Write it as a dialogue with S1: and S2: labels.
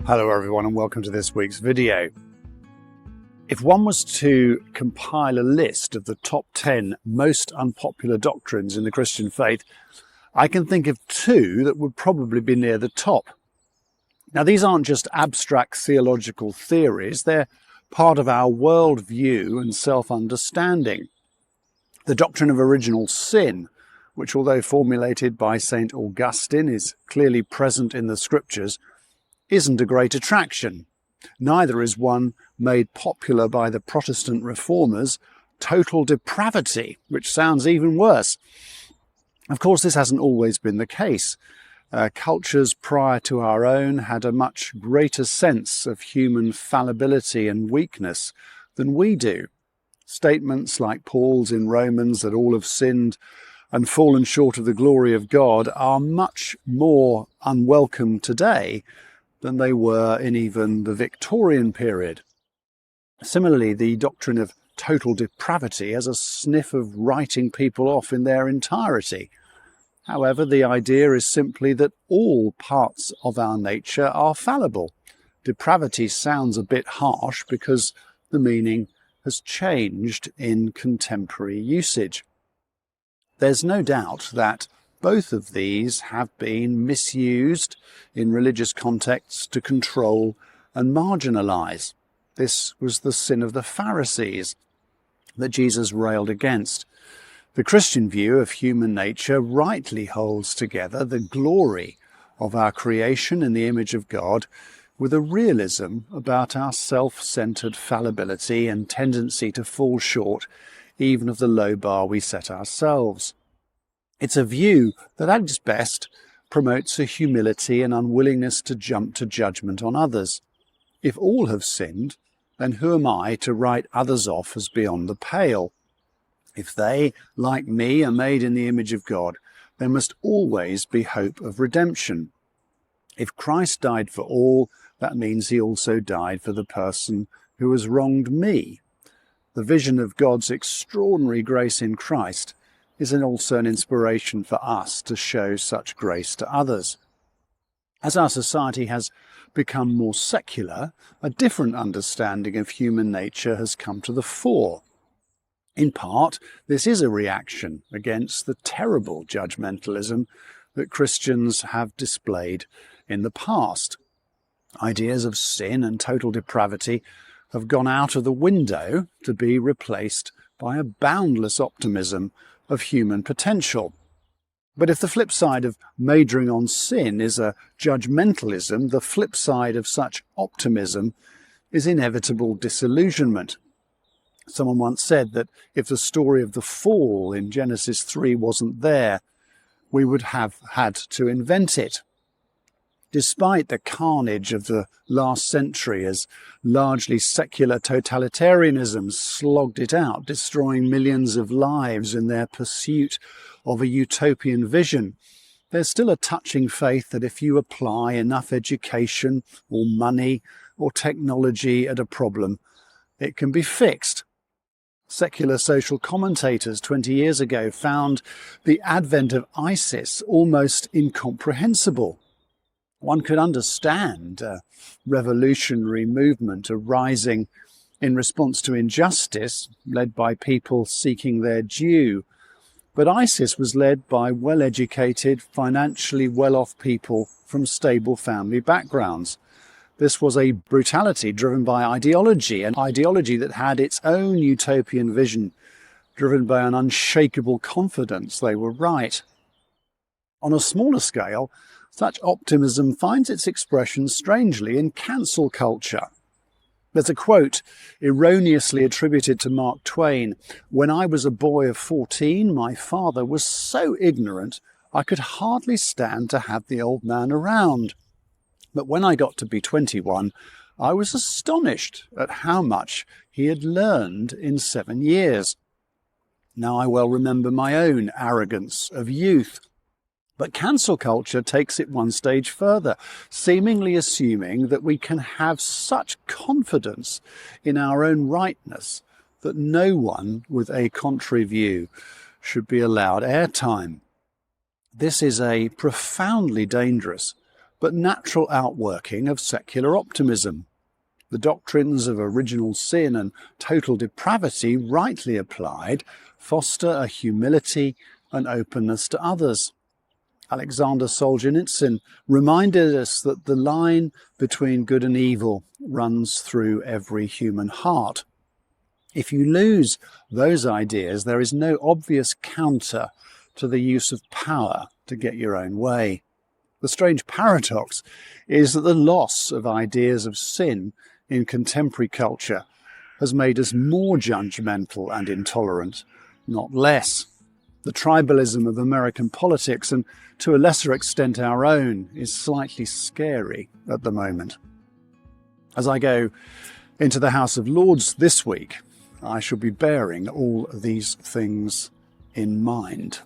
S1: Hello everyone and welcome to this week's video. If one was to compile a list of the top 10 most unpopular doctrines in the Christian faith, I can think of two that would probably be near the top. Now these aren't just abstract theological theories, they're part of our worldview and self-understanding. The doctrine of original sin, which although formulated by St. Augustine is clearly present in the scriptures, isn't a great attraction. Neither is one made popular by the Protestant reformers, total depravity, which sounds even worse. Of course, this hasn't always been the case. Cultures prior to our own had a much greater sense of human fallibility and weakness than we do. Statements like Paul's in Romans that all have sinned and fallen short of the glory of God are much more unwelcome today than they were in even the Victorian period. Similarly, the doctrine of total depravity has a sniff of writing people off in their entirety. However, the idea is simply that all parts of our nature are fallible. Depravity sounds a bit harsh because the meaning has changed in contemporary usage. There's no doubt that both of these have been misused in religious contexts to control and marginalize. This was the sin of the Pharisees that Jesus railed against. The Christian view of human nature rightly holds together the glory of our creation in the image of God with a realism about our self-centered fallibility and tendency to fall short even of the low bar we set ourselves. It's a view that at its best promotes a humility and unwillingness to jump to judgment on others. If all have sinned, then who am I to write others off as beyond the pale? If they, like me, are made in the image of God, there must always be hope of redemption. If Christ died for all, that means he also died for the person who has wronged me. The vision of God's extraordinary grace in Christ is also an inspiration for us to show such grace to others. As our society has become more secular, a different understanding of human nature has come to the fore. In part, this is a reaction against the terrible judgmentalism that Christians have displayed in the past. Ideas of sin and total depravity have gone out of the window to be replaced by a boundless optimism of human potential. But if the flip side of majoring on sin is a judgmentalism, the flip side of such optimism is inevitable disillusionment. Someone once said that if the story of the fall in Genesis 3 wasn't there, we would have had to invent it. Despite the carnage of the last century as largely secular totalitarianism slogged it out, destroying millions of lives in their pursuit of a utopian vision, there's still a touching faith that if you apply enough education or money or technology at a problem, it can be fixed. Secular social commentators 20 years ago found the advent of ISIS almost incomprehensible. One could understand a revolutionary movement arising in response to injustice, led by people seeking their due. But ISIS was led by well-educated, financially well-off people from stable family backgrounds. This was a brutality driven by ideology, an ideology that had its own utopian vision, driven by an unshakable confidence they were right. On a smaller scale, such optimism finds its expression strangely in cancel culture. There's a quote erroneously attributed to Mark Twain: "When I was a boy of 14, my father was so ignorant I could hardly stand to have the old man around. But when I got to be 21, I was astonished at how much he had learned in 7 years." Now I well remember my own arrogance of youth. But cancel culture takes it one stage further, seemingly assuming that we can have such confidence in our own rightness that no one with a contrary view should be allowed airtime. This is a profoundly dangerous but natural outworking of secular optimism. The doctrines of original sin and total depravity, rightly applied, foster a humility and openness to others. Alexander Solzhenitsyn reminded us that the line between good and evil runs through every human heart. If you lose those ideas, there is no obvious counter to the use of power to get your own way. The strange paradox is that the loss of ideas of sin in contemporary culture has made us more judgmental and intolerant, not less. The tribalism of American politics, and to a lesser extent our own, is slightly scary at the moment. As I go into the House of Lords this week, I shall be bearing all these things in mind.